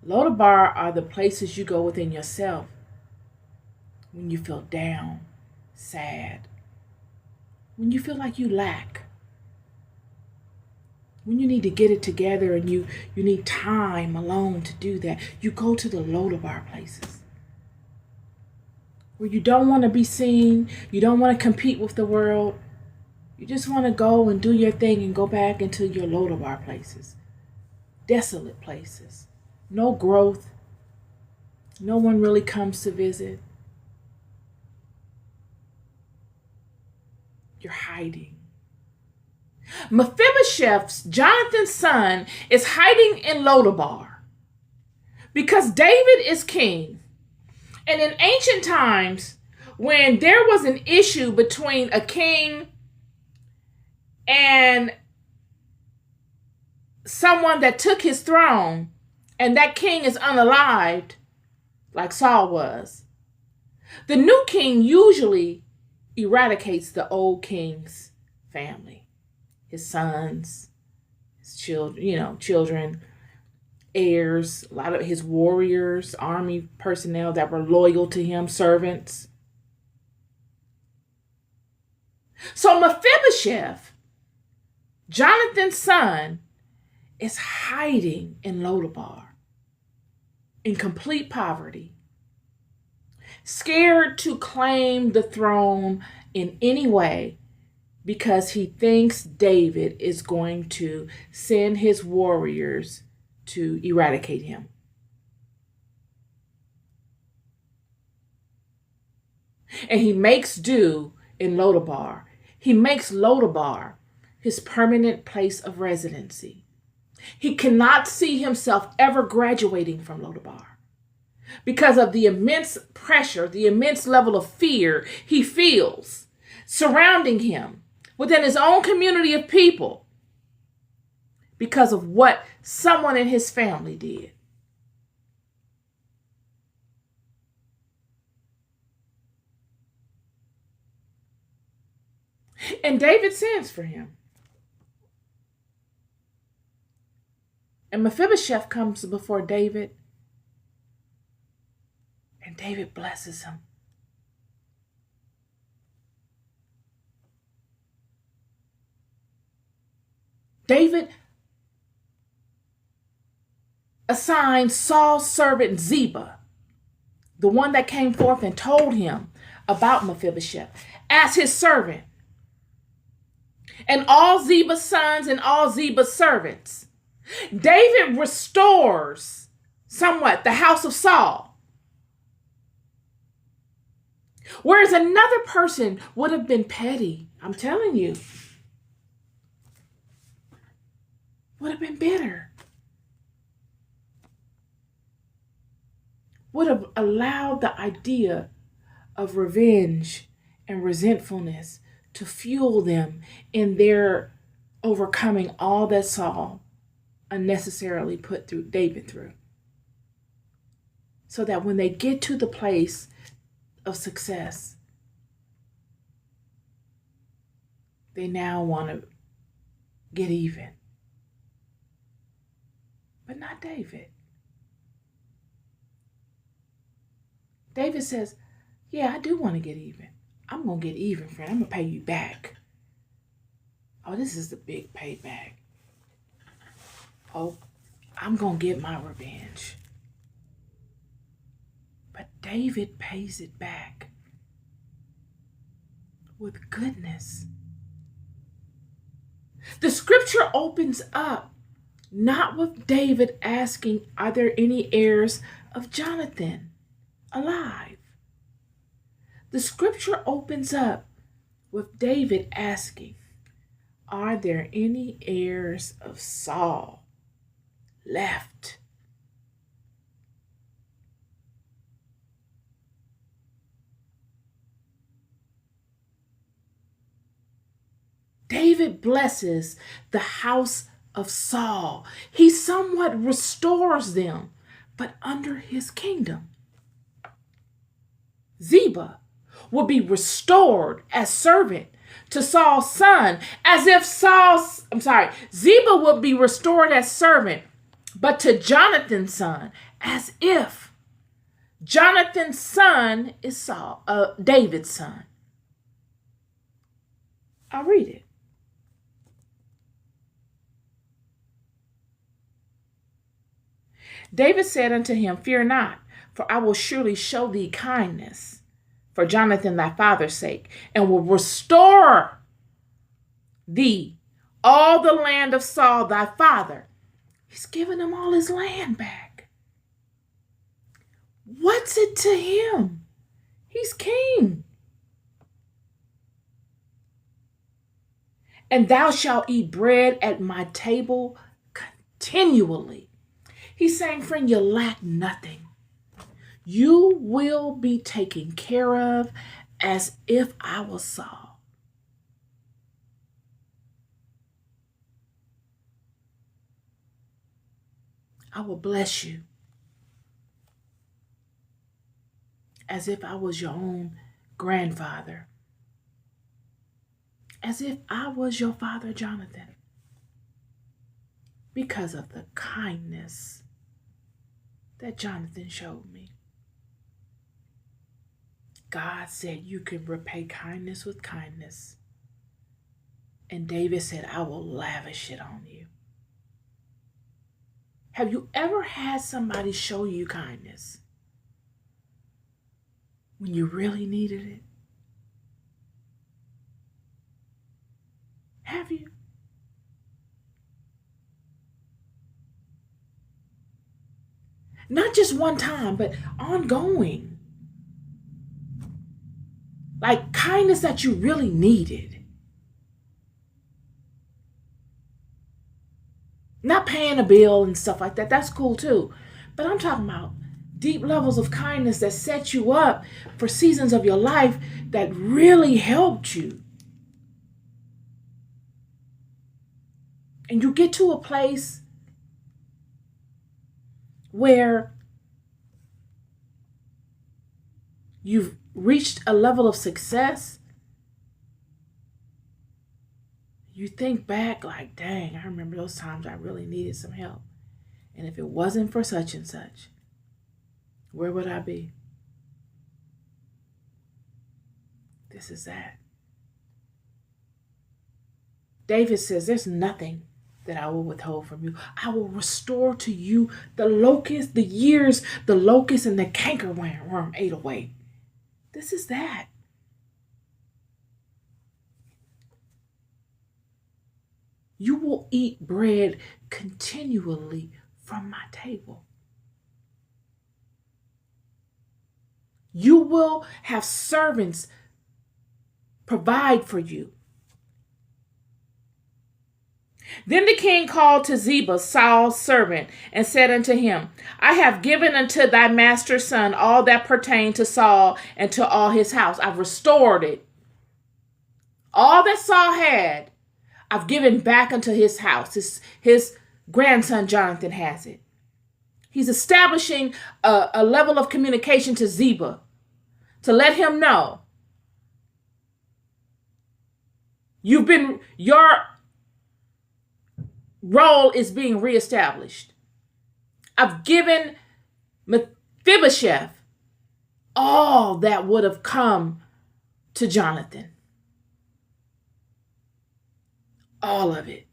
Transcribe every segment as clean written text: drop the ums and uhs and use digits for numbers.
Lodabar are the places you go within yourself when you feel down, sad, when you feel like you lack, when you need to get it together and you need time alone to do that. You go to the Lodabar places where you don't want to be seen, you don't want to compete with the world. You just want to go and do your thing and go back into your Lodabar places. Desolate places. No growth. No one really comes to visit. You're hiding. Mephibosheth, Jonathan's son, is hiding in Lodabar because David is king. And in ancient times, when there was an issue between a king and someone that took his throne, and that king is unalived, like Saul was, the new king usually eradicates the old king's family, his sons, his children, heirs, a lot of his warriors, army personnel that were loyal to him, servants. So Mephibosheth, Jonathan's son, is hiding in Lodabar in complete poverty, scared to claim the throne in any way because he thinks David is going to send his warriors to eradicate him. And he makes do in Lodabar. He makes Lodabar his permanent place of residency. He cannot see himself ever graduating from Lodabar because of the immense pressure, the immense level of fear he feels surrounding him within his own community of people because of what someone in his family did. And David sends for him. And Mephibosheth comes before David, and David blesses him. David assigned Saul's servant Ziba, the one that came forth and told him about Mephibosheth, as his servant. And all Ziba's sons and all Ziba's servants. David restores somewhat the house of Saul. Whereas another person would have been petty, I'm telling you, would have been bitter, would have allowed the idea of revenge and resentfulness to fuel them in their overcoming all that Saul unnecessarily put through David through. So that when they get to the place of success, they now want to get even. But not David. David says, yeah, I do want to get even. I'm going to get even, friend. I'm going to pay you back. Oh, this is the big payback. Oh, I'm going to get my revenge. But David pays it back with goodness. The scripture opens up not with David asking, are there any heirs of Jonathan alive? The scripture opens up with David asking, are there any heirs of Saul left? David blesses the house of Saul. He somewhat restores them, but under his kingdom. Ziba will be restored as servant to Saul's son, as if Ziba will be restored as servant, but to Jonathan's son, as if Jonathan's son is David's son. I'll read it. David said unto him, Fear not, for I will surely show thee kindness for Jonathan thy father's sake, and will restore thee all the land of Saul thy father. He's given him all his land back. What's it to him? He's king. And thou shalt eat bread at my table continually. He's saying, friend, you lack nothing. You will be taken care of as if I was Saul. I will bless you as if I was your own grandfather, as if I was your father, Jonathan, because of the kindness that Jonathan showed me. God said you can repay kindness with kindness. And David said, I will lavish it on you. Have you ever had somebody show you kindness when you really needed it? Have you? Not just one time, but ongoing. Like kindness that you really needed. Not paying a bill and stuff like that. That's cool too. But I'm talking about deep levels of kindness that set you up for seasons of your life that really helped you. And you get to a place where you've reached a level of success. You think back like, dang, I remember those times I really needed some help. And if it wasn't for such and such, where would I be? This is that. David says, there's nothing that I will withhold from you. I will restore to you the locust, the years, the locust and the cankerworm ate away. This is that. You will eat bread continually from my table. You will have servants provide for you. Then the king called to Ziba, Saul's servant, and said unto him, I have given unto thy master's son all that pertained to Saul and to all his house. I've restored it. All that Saul had, I've given back unto his house. His grandson Jonathan has it. He's establishing a level of communication to Ziba to let him know your role is being reestablished. I've given Mephibosheth all that would have come to Jonathan. All of it.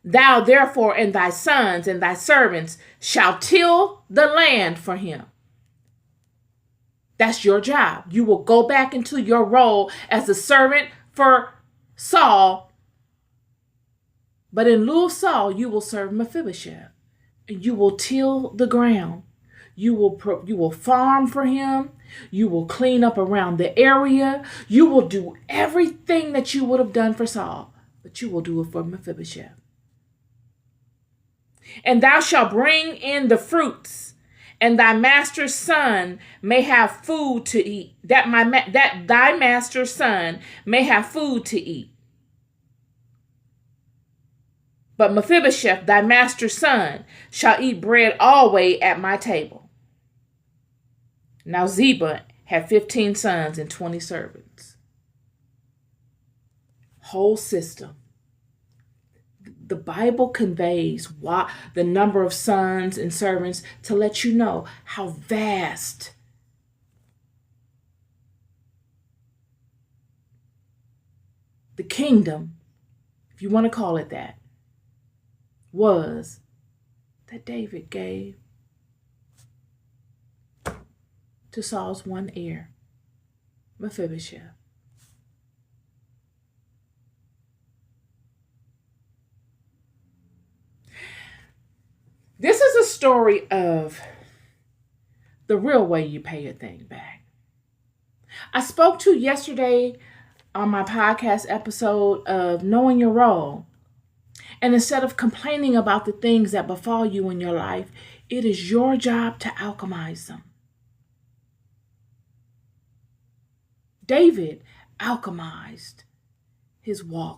Thou therefore and thy sons and thy servants shall till the land for him. That's your job. You will go back into your role as a servant for Saul, but in lieu of Saul, you will serve Mephibosheth. You will till the ground. You will farm for him. You will clean up around the area. You will do everything that you would have done for Saul, but you will do it for Mephibosheth. And thou shalt bring in the fruits, and thy master's son may have food to eat. That thy master's son may have food to eat. But Mephibosheth, thy master's son, shall eat bread always at my table. Now Ziba had 15 sons and 20 servants. Whole system. The Bible conveys the number of sons and servants to let you know how vast the kingdom, if you want to call it that, was that David gave to Saul's one heir, Mephibosheth. This is a story of the real way you pay a thing back. I spoke to yesterday on my podcast episode of knowing your role. And instead of complaining about the things that befall you in your life, it is your job to alchemize them. David alchemized his walk